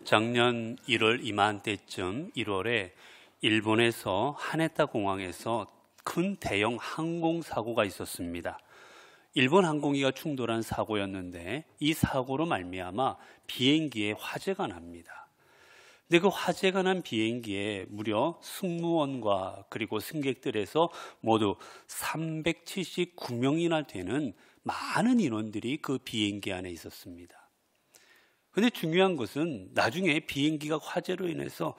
작년 1월 이맘때쯤 1월에 일본에서 하네타 공항에서 큰 대형 항공사고가 있었습니다. 일본 항공기가 충돌한 사고였는데 이 사고로 말미암아 비행기에 화재가 납니다. 근데 그 화재가 난 비행기에 무려 승무원과 그리고 승객들에서 모두 379명이나 되는 많은 인원들이 그 비행기 안에 있었습니다. 근데 중요한 것은 나중에 비행기가 화재로 인해서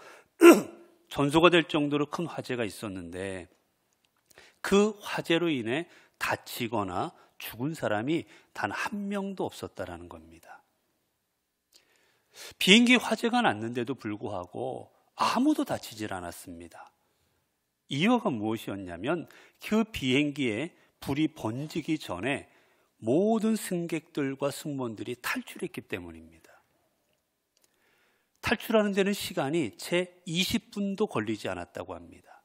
전소가 될 정도로 큰 화재가 있었는데 그 화재로 인해 다치거나 죽은 사람이 단 한 명도 없었다라는 겁니다. 비행기에 화재가 났는데도 불구하고 아무도 다치질 않았습니다. 이유가 무엇이었냐면 그 비행기에 불이 번지기 전에 모든 승객들과 승무원들이 탈출했기 때문입니다. 탈출하는 데는 시간이 채 20분도 걸리지 않았다고 합니다.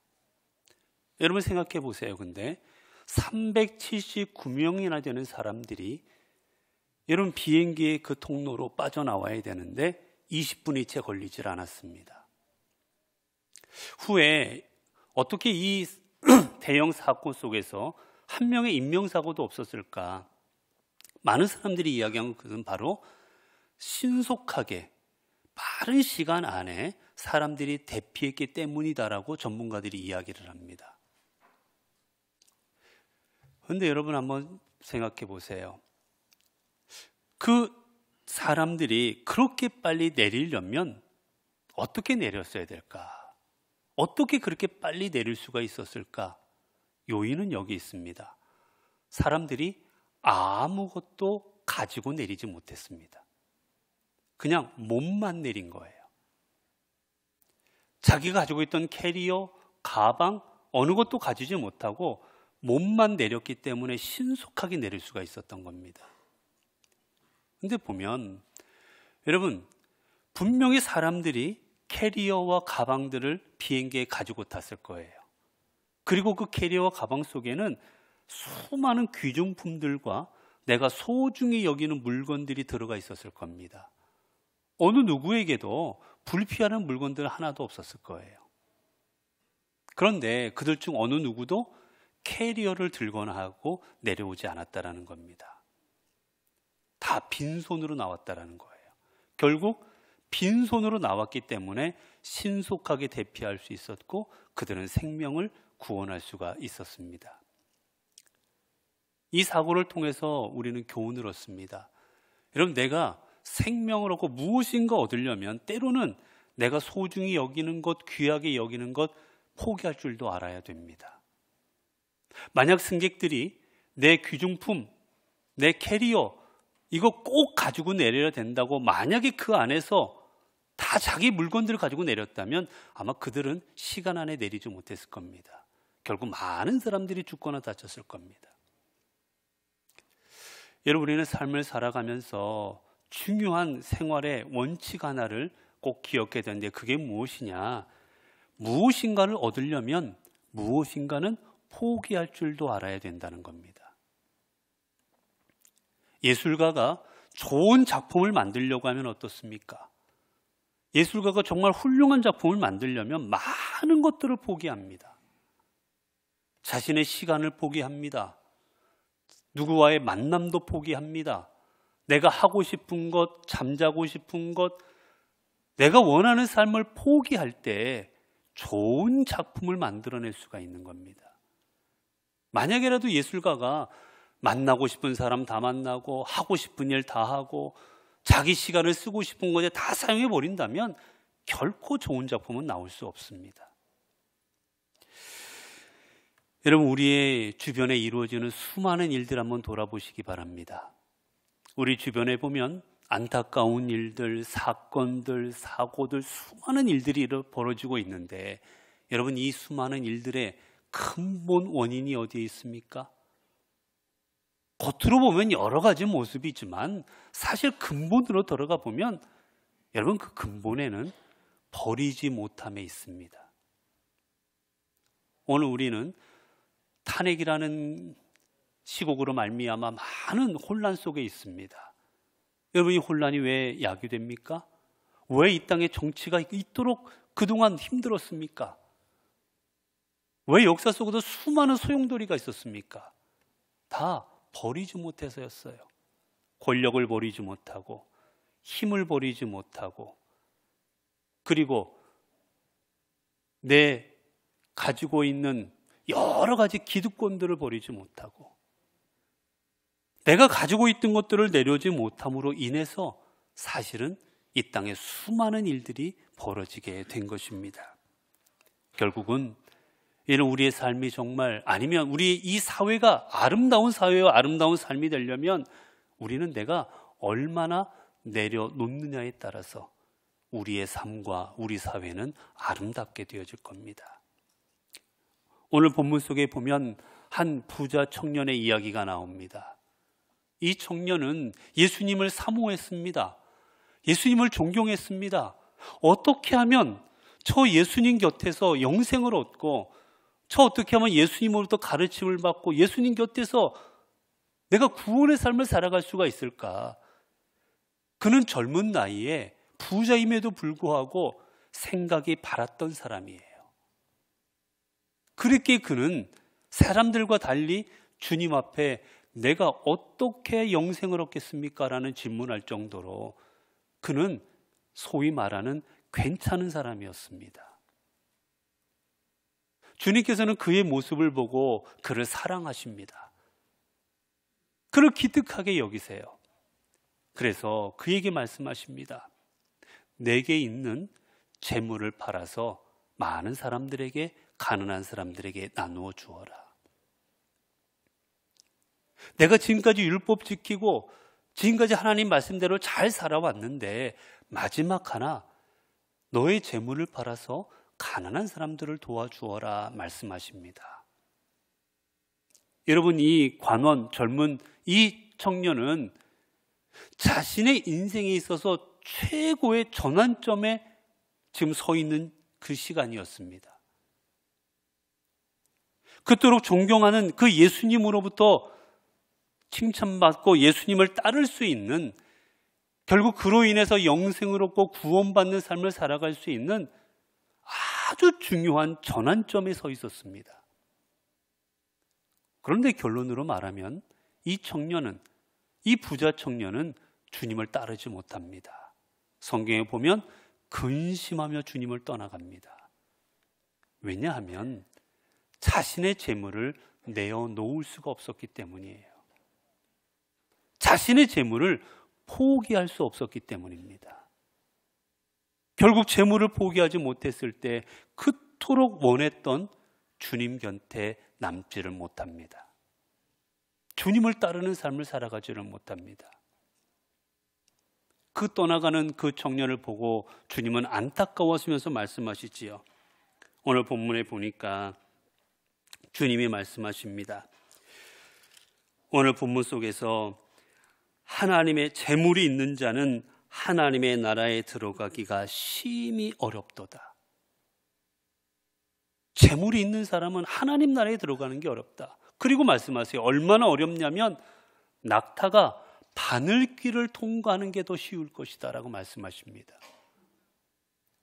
여러분 생각해 보세요. 근데 379명이나 되는 사람들이 여러분 비행기의 그 통로로 빠져나와야 되는데 20분이 채 걸리질 않았습니다. 후에 어떻게 이 대형 사건 속에서 한 명의 인명사고도 없었을까? 많은 사람들이 이야기한 것은 바로 신속하게 빠른 시간 안에 사람들이 대피했기 때문이다라고 전문가들이 이야기를 합니다. 그런데 여러분 한번 생각해 보세요. 그 사람들이 그렇게 빨리 내리려면 어떻게 내렸어야 될까? 어떻게 그렇게 빨리 내릴 수가 있었을까? 요인은 여기 있습니다. 사람들이 아무것도 가지고 내리지 못했습니다. 그냥 몸만 내린 거예요. 자기가 가지고 있던 캐리어, 가방, 어느 것도 가지지 못하고 몸만 내렸기 때문에 신속하게 내릴 수가 있었던 겁니다. 근데 보면 여러분 분명히 사람들이 캐리어와 가방들을 비행기에 가지고 탔을 거예요. 그리고 그 캐리어와 가방 속에는 수많은 귀중품들과 내가 소중히 여기는 물건들이 들어가 있었을 겁니다. 어느 누구에게도 불피하는 물건들 하나도 없었을 거예요. 그런데 그들 중 어느 누구도 캐리어를 들거나 하고 내려오지 않았다라는 겁니다. 다 빈손으로 나왔다라는 거예요. 결국 빈손으로 나왔기 때문에 신속하게 대피할 수 있었고 그들은 생명을 구원할 수가 있었습니다. 이 사고를 통해서 우리는 교훈을 얻습니다. 여러분 내가 생명을 얻고 무엇인가 얻으려면 때로는 내가 소중히 여기는 것, 귀하게 여기는 것 포기할 줄도 알아야 됩니다. 만약 승객들이 내 귀중품, 내 캐리어 이거 꼭 가지고 내려야 된다고 만약에 그 안에서 다 자기 물건들을 가지고 내렸다면 아마 그들은 시간 안에 내리지 못했을 겁니다. 결국 많은 사람들이 죽거나 다쳤을 겁니다. 여러분 우리는 삶을 살아가면서 중요한 생활의 원칙 하나를 꼭 기억해야 되는데 그게 무엇이냐? 무엇인가를 얻으려면 무엇인가는 포기할 줄도 알아야 된다는 겁니다. 예술가가 좋은 작품을 만들려고 하면 어떻습니까? 예술가가 정말 훌륭한 작품을 만들려면 많은 것들을 포기합니다. 자신의 시간을 포기합니다. 누구와의 만남도 포기합니다. 내가 하고 싶은 것, 잠자고 싶은 것, 내가 원하는 삶을 포기할 때 좋은 작품을 만들어낼 수가 있는 겁니다. 만약에라도 예술가가 만나고 싶은 사람 다 만나고 하고 싶은 일 다 하고 자기 시간을 쓰고 싶은 것에 다 사용해 버린다면 결코 좋은 작품은 나올 수 없습니다. 여러분 우리의 주변에 이루어지는 수많은 일들 한번 돌아보시기 바랍니다. 우리 주변에 보면 안타까운 일들, 사건들, 사고들 수많은 일들이 벌어지고 있는데 여러분 이 수많은 일들의 근본 원인이 어디에 있습니까? 겉으로 보면 여러 가지 모습이지만 사실 근본으로 들어가 보면 여러분 그 근본에는 버리지 못함에 있습니다. 오늘 우리는 탄핵이라는 시국으로 말미암아 많은 혼란 속에 있습니다. 여러분 이 혼란이 왜 야기됩니까? 왜 이 땅에 정치가 이토록 그동안 힘들었습니까? 왜 역사 속에도 수많은 소용돌이가 있었습니까? 다 버리지 못해서였어요. 권력을 버리지 못하고, 힘을 버리지 못하고, 그리고 내 가지고 있는 여러 가지 기득권들을 버리지 못하고, 내가 가지고 있던 것들을 내려오지 못함으로 인해서 사실은 이 땅에 수많은 일들이 벌어지게 된 것입니다. 결국은 이는 우리의 삶이 정말, 아니면 우리 이 사회가 아름다운 사회와 아름다운 삶이 되려면 우리는 내가 얼마나 내려놓느냐에 따라서 우리의 삶과 우리 사회는 아름답게 되어질 겁니다. 오늘 본문 속에 보면 한 부자 청년의 이야기가 나옵니다. 이 청년은 예수님을 사모했습니다. 예수님을 존경했습니다. 어떻게 하면 저 예수님 곁에서 영생을 얻고, 저 어떻게 하면 예수님으로부터 가르침을 받고 예수님 곁에서 내가 구원의 삶을 살아갈 수가 있을까? 그는 젊은 나이에 부자임에도 불구하고 생각이 바랐던 사람이에요. 그렇게 그는 사람들과 달리 주님 앞에 내가 어떻게 영생을 얻겠습니까? 라는 질문할 정도로 그는 소위 말하는 괜찮은 사람이었습니다. 주님께서는 그의 모습을 보고 그를 사랑하십니다. 그를 기특하게 여기세요. 그래서 그에게 말씀하십니다. 내게 있는 재물을 팔아서 많은 사람들에게, 가난한 사람들에게 나누어 주어라. 내가 지금까지 율법 지키고 지금까지 하나님 말씀대로 잘 살아왔는데 마지막 하나, 너의 재물을 팔아서 가난한 사람들을 도와주어라 말씀하십니다. 여러분, 이 관원, 젊은 이 청년은 자신의 인생에 있어서 최고의 전환점에 지금 서 있는 그 시간이었습니다. 그토록 존경하는 그 예수님으로부터 칭찬받고 예수님을 따를 수 있는, 결국 그로 인해서 영생을 얻고 구원받는 삶을 살아갈 수 있는 아주 중요한 전환점에 서 있었습니다. 그런데 결론으로 말하면 이 청년은, 이 부자 청년은 주님을 따르지 못합니다. 성경에 보면 근심하며 주님을 떠나갑니다. 왜냐하면 자신의 재물을 내어놓을 수가 없었기 때문이에요. 자신의 재물을 포기할 수 없었기 때문입니다. 결국 재물을 포기하지 못했을 때 그토록 원했던 주님 곁에 남지를 못합니다. 주님을 따르는 삶을 살아가지를 못합니다. 그 떠나가는 그 청년을 보고 주님은 안타까워하시면서 말씀하시지요. 오늘 본문에 보니까 주님이 말씀하십니다. 오늘 본문 속에서 하나님의 재물이 있는 자는 하나님의 나라에 들어가기가 심히 어렵도다. 재물이 있는 사람은 하나님 나라에 들어가는 게 어렵다. 그리고 말씀하세요. 얼마나 어렵냐면 낙타가 바늘길을 통과하는 게 더 쉬울 것이다 라고 말씀하십니다.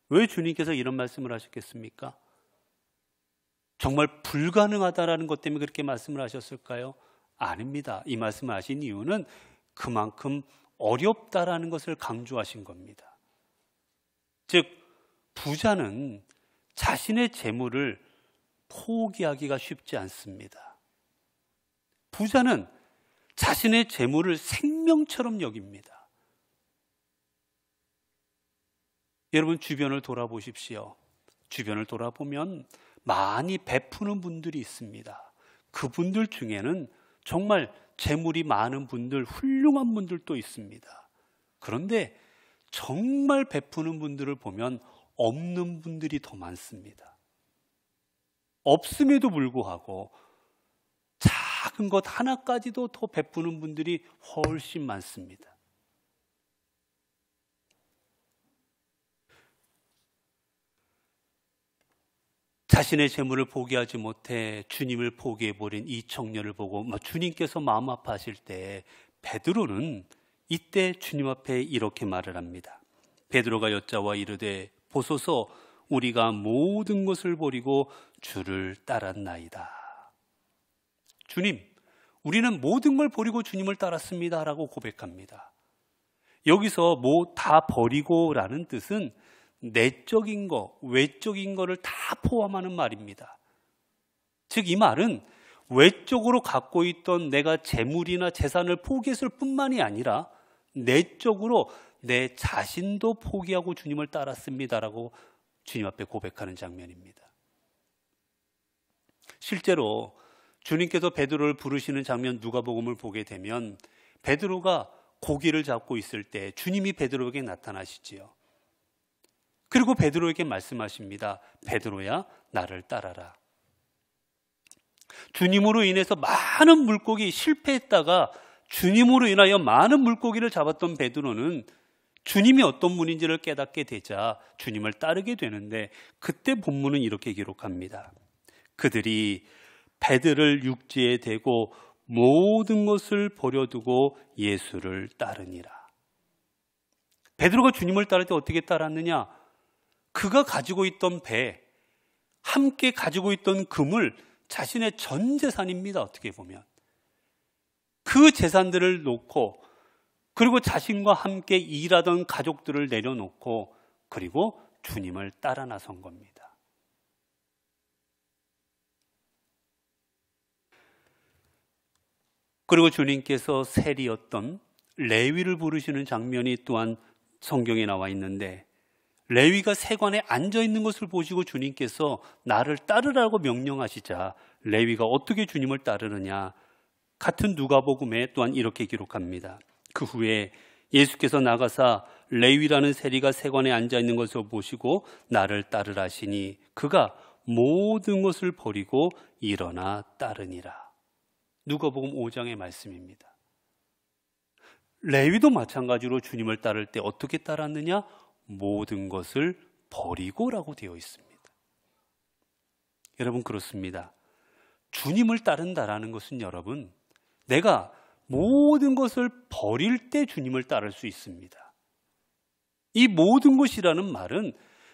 왜 주님께서 이런 말씀을 하셨겠습니까? 정말 불가능하다라는 것 때문에 그렇게 말씀을 하셨을까요? 아닙니다. 이 말씀을 하신 이유는 그만큼 어렵다라는 것을 강조하신 겁니다. 즉 부자는 자신의 재물을 포기하기가 쉽지 않습니다. 부자는 자신의 재물을 생명처럼 여깁니다. 여러분 주변을 돌아보십시오. 주변을 돌아보면 많이 베푸는 분들이 있습니다. 그분들 중에는 정말 재물이 많은 분들, 훌륭한 분들도 있습니다. 그런데 정말 베푸는 분들을 보면 없는 분들이 더 많습니다. 없음에도 불구하고 작은 것 하나까지도 더 베푸는 분들이 훨씬 많습니다. 자신의 재물을 포기하지 못해 주님을 포기해버린 이 청년을 보고 주님께서 마음 아파하실 때 베드로는 이때 주님 앞에 이렇게 말을 합니다. 베드로가 여짜와 이르되 보소서 우리가 모든 것을 버리고 주를 따랐나이다. 주님, 우리는 모든 걸 버리고 주님을 따랐습니다 라고 고백합니다. 여기서 뭐 다 버리고라는 뜻은 내적인 거, 외적인 거를 다 포함하는 말입니다. 즉 이 말은 외적으로 갖고 있던 내가 재물이나 재산을 포기했을 뿐만이 아니라 내적으로 내 자신도 포기하고 주님을 따랐습니다라고 주님 앞에 고백하는 장면입니다. 실제로 주님께서 베드로를 부르시는 장면 누가복음을 보게 되면 베드로가 고기를 잡고 있을 때 주님이 베드로에게 나타나시지요. 그리고 베드로에게 말씀하십니다. 베드로야, 나를 따라라. 주님으로 인해서 많은 물고기 실패했다가 주님으로 인하여 많은 물고기를 잡았던 베드로는 주님이 어떤 분인지를 깨닫게 되자 주님을 따르게 되는데, 그때 본문은 이렇게 기록합니다. 그들이 배들을 육지에 대고 모든 것을 버려두고 예수를 따르니라. 베드로가 주님을 따를 때 어떻게 따랐느냐? 그가 가지고 있던 배, 함께 가지고 있던 금을 자신의 전 재산입니다. 어떻게 보면 그 재산들을 놓고, 그리고 자신과 함께 일하던 가족들을 내려놓고, 그리고 주님을 따라 나선 겁니다. 그리고 주님께서 세리였던 레위를 부르시는 장면이 또한 성경에 나와 있는데, 레위가 세관에 앉아 있는 것을 보시고 주님께서 나를 따르라고 명령하시자 레위가 어떻게 주님을 따르느냐? 같은 누가복음에 또한 이렇게 기록합니다. 그 후에 예수께서 나가사 레위라는 세리가 세관에 앉아 있는 것을 보시고 나를 따르라 하시니 그가 모든 것을 버리고 일어나 따르니라. 누가복음 5장의 말씀입니다. 레위도 마찬가지로 주님을 따를 때 어떻게 따랐느냐? 모든 것을 버리고라고 되어 있습니다. 여러분, 그렇습니다. 주님을 따른다라는 것은 여러분, 내가 모든 것을 버릴 때 주님을 따를 수 있습니다. 이 모든 것이라는 말은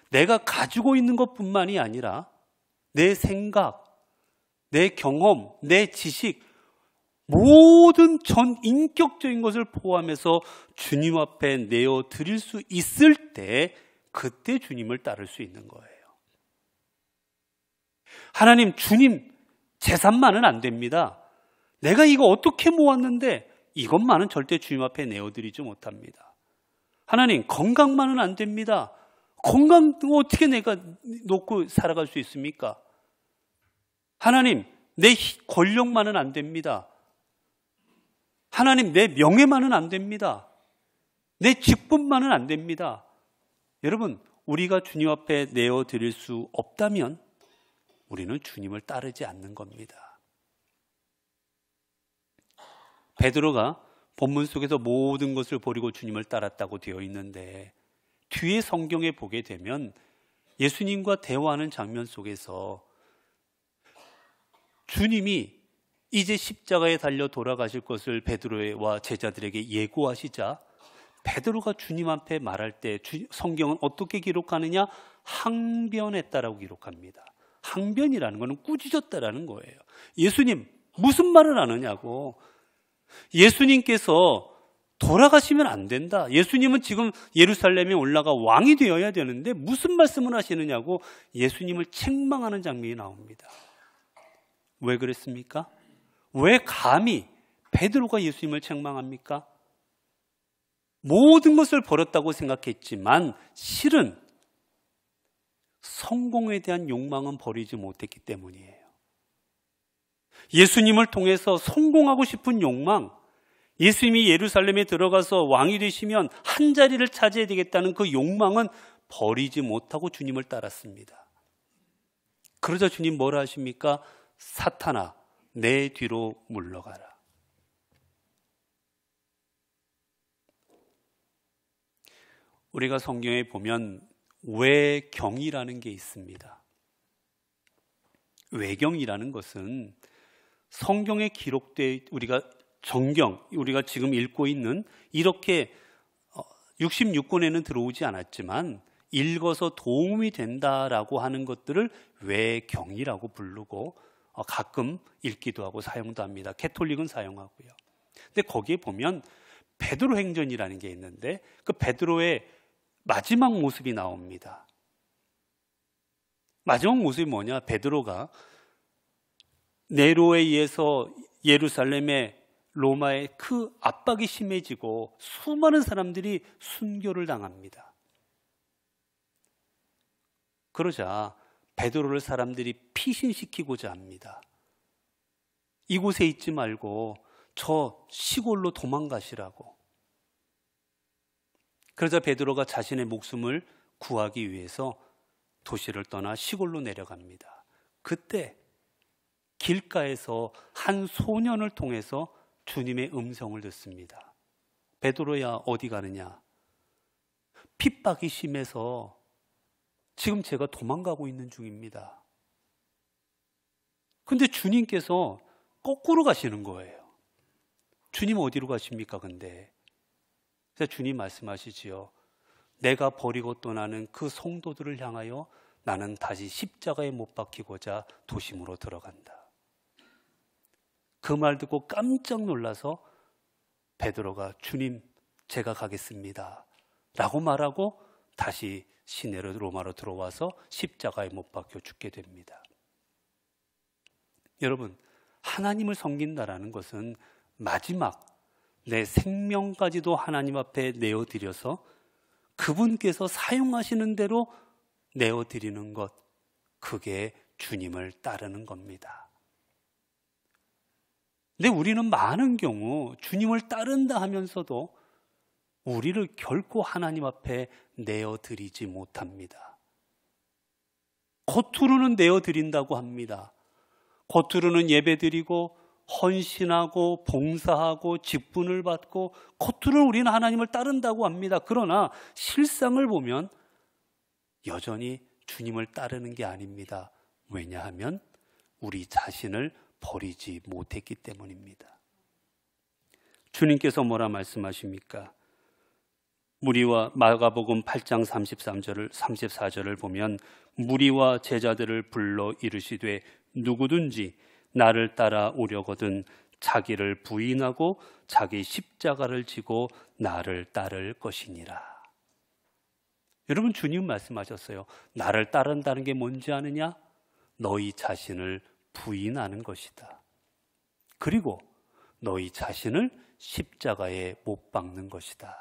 내가 가지고 있는 것뿐만이 아니라 내 생각, 내 경험, 내 지식, 모든 전 인격적인 것을 포함해서 주님 앞에 내어 드릴 수 있을 때, 그때 주님을 따를 수 있는 거예요. 하나님, 주님 재산만은 안 됩니다. 내가 이거 어떻게 모았는데 이것만은 절대 주님 앞에 내어드리지 못합니다. 하나님, 건강만은 안 됩니다. 건강 어떻게 내가 놓고 살아갈 수 있습니까? 하나님, 내 권력만은 안 됩니다. 하나님, 내 명예만은 안 됩니다. 내 직분만은 안 됩니다. 여러분, 우리가 주님 앞에 내어드릴 수 없다면 우리는 주님을 따르지 않는 겁니다. 베드로가 본문 속에서 모든 것을 버리고 주님을 따랐다고 되어 있는데, 뒤에 성경에 보게 되면 예수님과 대화하는 장면 속에서 주님이 이제 십자가에 달려 돌아가실 것을 베드로와 제자들에게 예고하시자 베드로가 주님 앞에 말할 때 성경은 어떻게 기록하느냐? 항변했다라고 기록합니다. 항변이라는 것은 꾸짖었다라는 거예요. 예수님, 무슨 말을 하느냐고. 예수님께서 돌아가시면 안 된다. 예수님은 지금 예루살렘에 올라가 왕이 되어야 되는데 무슨 말씀을 하시느냐고 예수님을 책망하는 장면이 나옵니다. 왜 그랬습니까? 왜 감히 베드로가 예수님을 책망합니까? 모든 것을 버렸다고 생각했지만 실은 성공에 대한 욕망은 버리지 못했기 때문이에요. 예수님을 통해서 성공하고 싶은 욕망, 예수님이 예루살렘에 들어가서 왕이 되시면 한 자리를 차지해야 되겠다는 그 욕망은 버리지 못하고 주님을 따랐습니다. 그러자 주님 뭐라 하십니까? 사탄아, 내 뒤로 물러가라. 우리가 성경에 보면 외경이라는 게 있습니다. 외경이라는 것은 성경에 기록돼 우리가 정경, 우리가 지금 읽고 있는 이렇게 66권에는 들어오지 않았지만 읽어서 도움이 된다라고 하는 것들을 외경이라고 부르고 가끔 읽기도 하고 사용도 합니다. 캐톨릭은 사용하고요. 근데 거기에 보면 베드로 행전이라는 게 있는데 그 베드로의 마지막 모습이 나옵니다. 마지막 모습이 뭐냐? 베드로가 네로에 의해서 예루살렘에 로마의 그 압박이 심해지고 수많은 사람들이 순교를 당합니다. 그러자 베드로를 사람들이 피신시키고자 합니다. 이곳에 있지 말고 저 시골로 도망가시라고. 그러자 베드로가 자신의 목숨을 구하기 위해서 도시를 떠나 시골로 내려갑니다. 그때 길가에서 한 소년을 통해서 주님의 음성을 듣습니다. 베드로야, 어디 가느냐? 핍박이 심해서 지금 제가 도망가고 있는 중입니다. 근데 주님께서 거꾸로 가시는 거예요. 주님 어디로 가십니까? 근데 그래서 주님 말씀하시지요. 내가 버리고 떠나는 그 성도들을 향하여 나는 다시 십자가에 못 박히고자 도심으로 들어간다. 그 말 듣고 깜짝 놀라서 베드로가 주님, 제가 가겠습니다 라고 말하고 다시 시내로 로마로 들어와서 십자가에 못 박혀 죽게 됩니다. 여러분, 하나님을 섬긴다라는 것은 마지막 내 생명까지도 하나님 앞에 내어드려서 그분께서 사용하시는 대로 내어드리는 것, 그게 주님을 따르는 겁니다. 근데 우리는 많은 경우 주님을 따른다 하면서도 우리를 결코 하나님 앞에 내어드리지 못합니다. 겉으로는 내어드린다고 합니다. 겉으로는 예배드리고 헌신하고 봉사하고 직분을 받고 겉으로는 우리는 하나님을 따른다고 합니다. 그러나 실상을 보면 여전히 주님을 따르는 게 아닙니다. 왜냐하면 우리 자신을 버리지 못했기 때문입니다. 주님께서 뭐라 말씀하십니까? 무리와 마가복음 8장 34절을 보면 무리와 제자들을 불러 이르시되 누구든지 나를 따라오려거든 자기를 부인하고 자기 십자가를 지고 나를 따를 것이니라. 여러분, 주님 말씀하셨어요. 나를 따른다는 게 뭔지 아느냐? 너희 자신을 부인하는 것이다. 그리고 너희 자신을 십자가에 못 박는 것이다.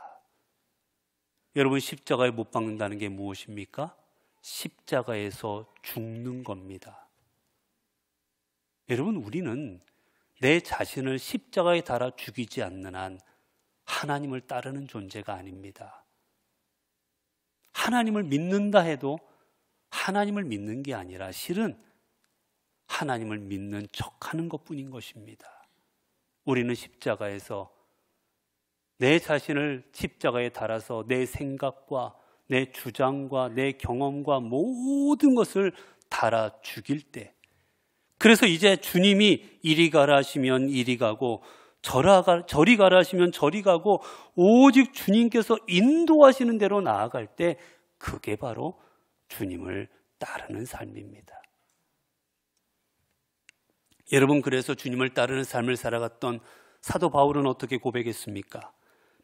여러분, 십자가에 못 박는다는 게 무엇입니까? 십자가에서 죽는 겁니다. 여러분, 우리는 내 자신을 십자가에 달아 죽이지 않는 한 하나님을 따르는 존재가 아닙니다. 하나님을 믿는다 해도 하나님을 믿는 게 아니라 실은 하나님을 믿는 척하는 것뿐인 것입니다. 우리는 십자가에서 내 자신을 십자가에 달아서 내 생각과 내 주장과 내 경험과 모든 것을 달아 죽일 때, 그래서 이제 주님이 이리 가라 하시면 이리 가고 저리 가라 하시면 저리 가고 오직 주님께서 인도하시는 대로 나아갈 때 그게 바로 주님을 따르는 삶입니다. 여러분, 그래서 주님을 따르는 삶을 살아갔던 사도 바울은 어떻게 고백했습니까?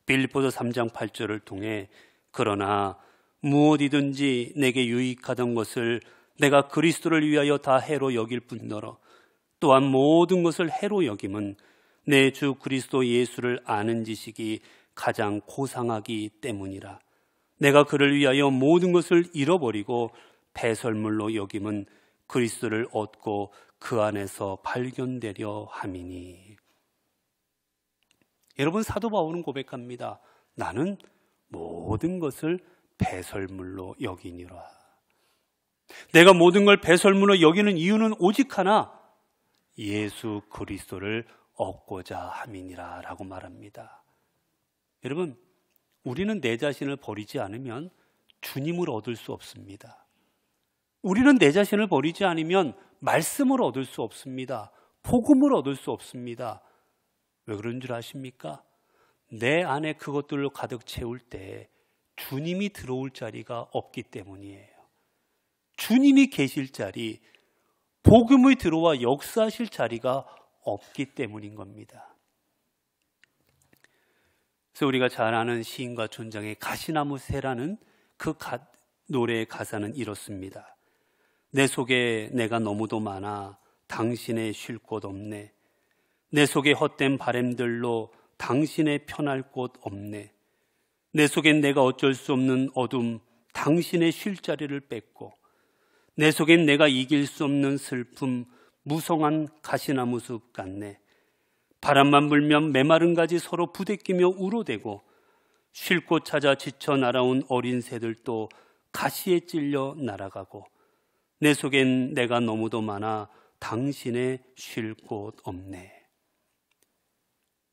빌립보서 3장 8절을 통해 그러나 무엇이든지 내게 유익하던 것을 내가 그리스도를 위하여 다 해로 여길 뿐더러 또한 모든 것을 해로 여김은 내 주 그리스도 예수를 아는 지식이 가장 고상하기 때문이라. 내가 그를 위하여 모든 것을 잃어버리고 배설물로 여김은 그리스도를 얻고 그 안에서 발견되려 함이니. 여러분, 사도 바울은 고백합니다. 나는 모든 것을 배설물로 여기니라. 내가 모든 걸 배설물로 여기는 이유는 오직 하나, 예수 그리스도를 얻고자 함이니라 라고 말합니다. 여러분, 우리는 내 자신을 버리지 않으면 주님을 얻을 수 없습니다. 우리는 내 자신을 버리지 않으면 말씀을 얻을 수 없습니다. 복음을 얻을 수 없습니다. 왜 그런 줄 아십니까? 내 안에 그것들로 가득 채울 때 주님이 들어올 자리가 없기 때문이에요. 주님이 계실 자리, 복음이 들어와 역사하실 자리가 없기 때문인 겁니다. 그래서 우리가 잘 아는 시인과 촌장의 가시나무 새라는 그 노래의 가사는 이렇습니다. 내 속에 내가 너무도 많아 당신의 쉴 곳 없네. 내 속에 헛된 바램들로 당신의 편할 곳 없네. 내 속엔 내가 어쩔 수 없는 어둠, 당신의 쉴 자리를 뺏고, 내 속엔 내가 이길 수 없는 슬픔, 무성한 가시나무 숲 같네. 바람만 불면 메마른 가지 서로 부대끼며 울어대고, 쉴 곳 찾아 지쳐 날아온 어린 새들도 가시에 찔려 날아가고, 내 속엔 내가 너무도 많아 당신의 쉴 곳 없네.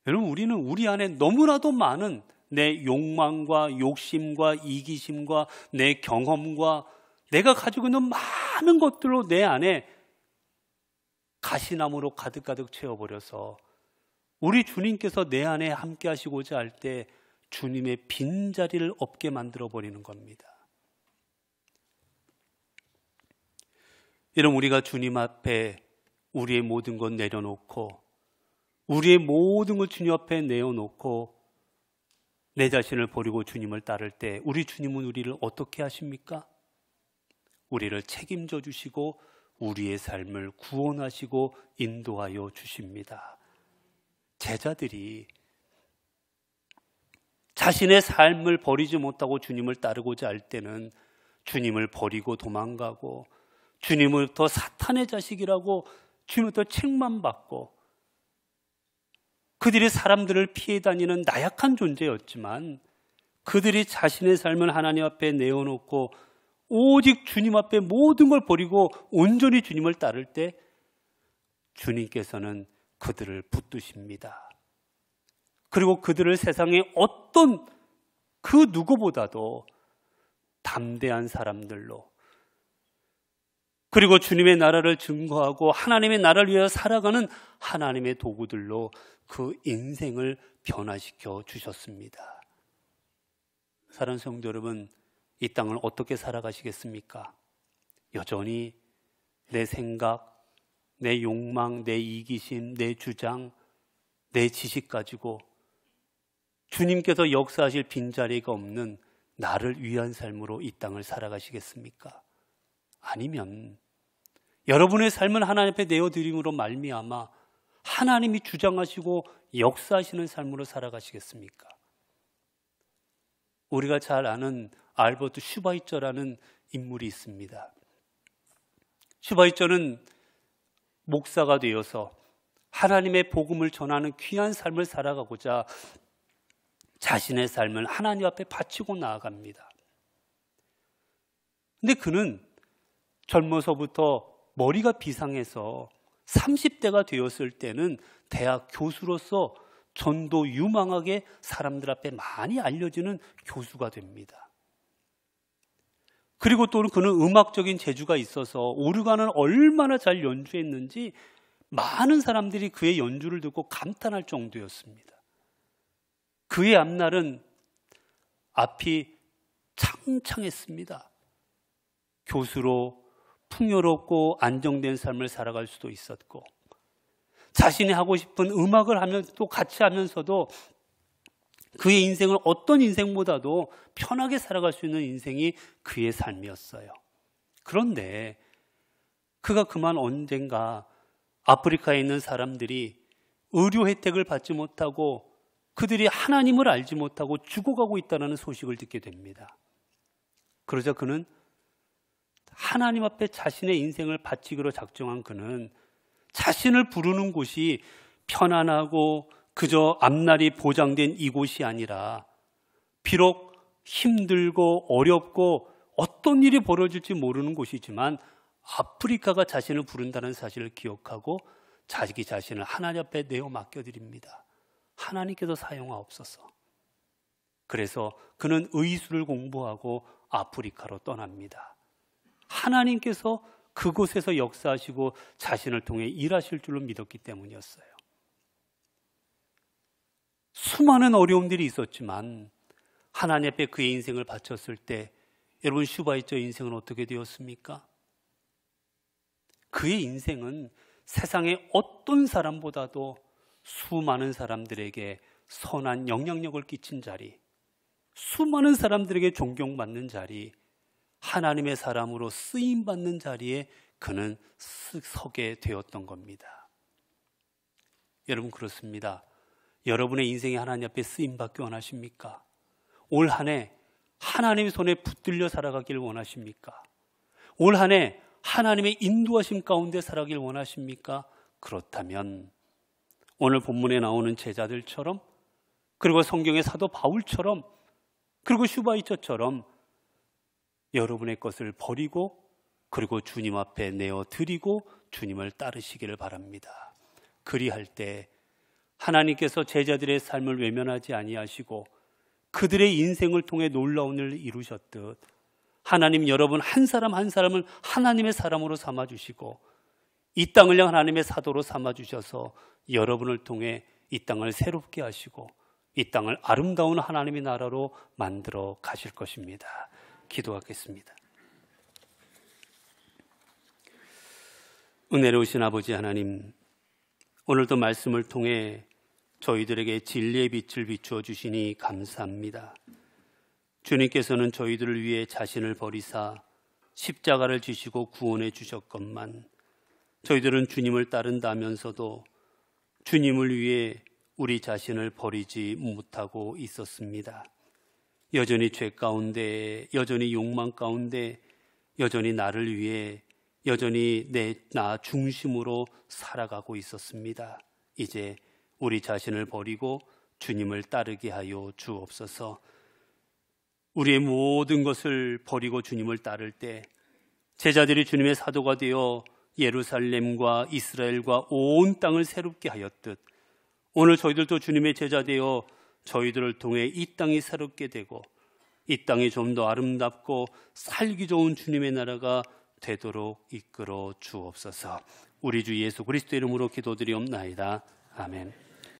여러분, 우리는 우리 안에 너무나도 많은 내 욕망과 욕심과 이기심과 내 경험과 내가 가지고 있는 많은 것들로 내 안에 가시나무로 가득가득 채워버려서 우리 주님께서 내 안에 함께 하시고자 할 때 주님의 빈자리를 없게 만들어버리는 겁니다. 여러분, 우리가 주님 앞에 우리의 모든 것 내려놓고 우리의 모든 걸 주님 앞에 내어놓고 내 자신을 버리고 주님을 따를 때 우리 주님은 우리를 어떻게 하십니까? 우리를 책임져 주시고 우리의 삶을 구원하시고 인도하여 주십니다. 제자들이 자신의 삶을 버리지 못하고 주님을 따르고자 할 때는 주님을 버리고 도망가고 주님으로부터 사탄의 자식이라고 주님으로부터 책만 받고 그들이 사람들을 피해 다니는 나약한 존재였지만 그들이 자신의 삶을 하나님 앞에 내어놓고 오직 주님 앞에 모든 걸 버리고 온전히 주님을 따를 때 주님께서는 그들을 붙드십니다. 그리고 그들을 세상의 어떤 그 누구보다도 담대한 사람들로, 그리고 주님의 나라를 증거하고 하나님의 나라를 위하여 살아가는 하나님의 도구들로 그 인생을 변화시켜 주셨습니다. 사랑하는 성도 여러분, 이 땅을 어떻게 살아가시겠습니까? 여전히 내 생각, 내 욕망, 내 이기심, 내 주장, 내 지식 가지고 주님께서 역사하실 빈자리가 없는 나를 위한 삶으로 이 땅을 살아가시겠습니까? 아니면 여러분의 삶을 하나님 앞에 내어드림으로 말미암아 하나님이 주장하시고 역사하시는 삶으로 살아가시겠습니까? 우리가 잘 아는 알버트 슈바이처라는 인물이 있습니다. 슈바이처는 목사가 되어서 하나님의 복음을 전하는 귀한 삶을 살아가고자 자신의 삶을 하나님 앞에 바치고 나아갑니다. 근데 그는 젊어서부터 머리가 비상해서 30대가 되었을 때는 대학 교수로서 전도 유망하게 사람들 앞에 많이 알려지는 교수가 됩니다. 그리고 또 그는 음악적인 재주가 있어서 오르간을 얼마나 잘 연주했는지 많은 사람들이 그의 연주를 듣고 감탄할 정도였습니다. 그의 앞날은 앞이 창창했습니다. 교수로 풍요롭고 안정된 삶을 살아갈 수도 있었고, 자신이 하고 싶은 음악을 하면서 또 같이 하면서도 그의 인생을 어떤 인생보다도 편하게 살아갈 수 있는 인생이 그의 삶이었어요. 그런데 그가 그만 언젠가 아프리카에 있는 사람들이 의료 혜택을 받지 못하고 그들이 하나님을 알지 못하고 죽어가고 있다는 소식을 듣게 됩니다. 그러자 그는 하나님 앞에 자신의 인생을 바치기로 작정한 그는 자신을 부르는 곳이 편안하고 그저 앞날이 보장된 이곳이 아니라 비록 힘들고 어렵고 어떤 일이 벌어질지 모르는 곳이지만 아프리카가 자신을 부른다는 사실을 기억하고 자기 자신을 하나님 앞에 내어 맡겨드립니다. 하나님께서 사용하옵소서. 그래서 그는 의술을 공부하고 아프리카로 떠납니다. 하나님께서 그곳에서 역사하시고 자신을 통해 일하실 줄로 믿었기 때문이었어요. 수많은 어려움들이 있었지만 하나님 앞에 그의 인생을 바쳤을 때 여러분 슈바이처 인생은 어떻게 되었습니까? 그의 인생은 세상의 어떤 사람보다도 수많은 사람들에게 선한 영향력을 끼친 자리, 수많은 사람들에게 존경받는 자리, 하나님의 사람으로 쓰임받는 자리에 그는 서게 되었던 겁니다. 여러분 그렇습니다. 여러분의 인생이 하나님 앞에 쓰임받기 원하십니까? 올 한 해 하나님의 손에 붙들려 살아가길 원하십니까? 올 한 해 하나님의 인도하심 가운데 살아가길 원하십니까? 그렇다면 오늘 본문에 나오는 제자들처럼, 그리고 성경의 사도 바울처럼, 그리고 슈바이처처럼 여러분의 것을 버리고 그리고 주님 앞에 내어드리고 주님을 따르시기를 바랍니다. 그리할 때 하나님께서 제자들의 삶을 외면하지 아니하시고 그들의 인생을 통해 놀라운 일을 이루셨듯 하나님 여러분 한 사람 한 사람을 하나님의 사람으로 삼아주시고 이 땅을 향한 하나님의 사도로 삼아주셔서 여러분을 통해 이 땅을 새롭게 하시고 이 땅을 아름다운 하나님의 나라로 만들어 가실 것입니다. 기도하겠습니다. 은혜로우신 아버지 하나님, 오늘도 말씀을 통해 저희들에게 진리의 빛을 비추어 주시니 감사합니다. 주님께서는 저희들을 위해 자신을 버리사 십자가를 지시고 구원해 주셨건만 저희들은 주님을 따른다면서도 주님을 위해 우리 자신을 버리지 못하고 있었습니다. 여전히 죄 가운데, 여전히 욕망 가운데, 여전히 나를 위해, 여전히 나 중심으로 살아가고 있었습니다. 이제 우리 자신을 버리고 주님을 따르게 하여 주옵소서. 우리의 모든 것을 버리고 주님을 따를 때 제자들이 주님의 사도가 되어 예루살렘과 이스라엘과 온 땅을 새롭게 하였듯 오늘 저희들도 주님의 제자 되어 저희들을 통해 이 땅이 새롭게 되고 이 땅이 좀 더 아름답고 살기 좋은 주님의 나라가 되도록 이끌어 주옵소서. 우리 주 예수 그리스도 이름으로 기도드리옵나이다. 아멘.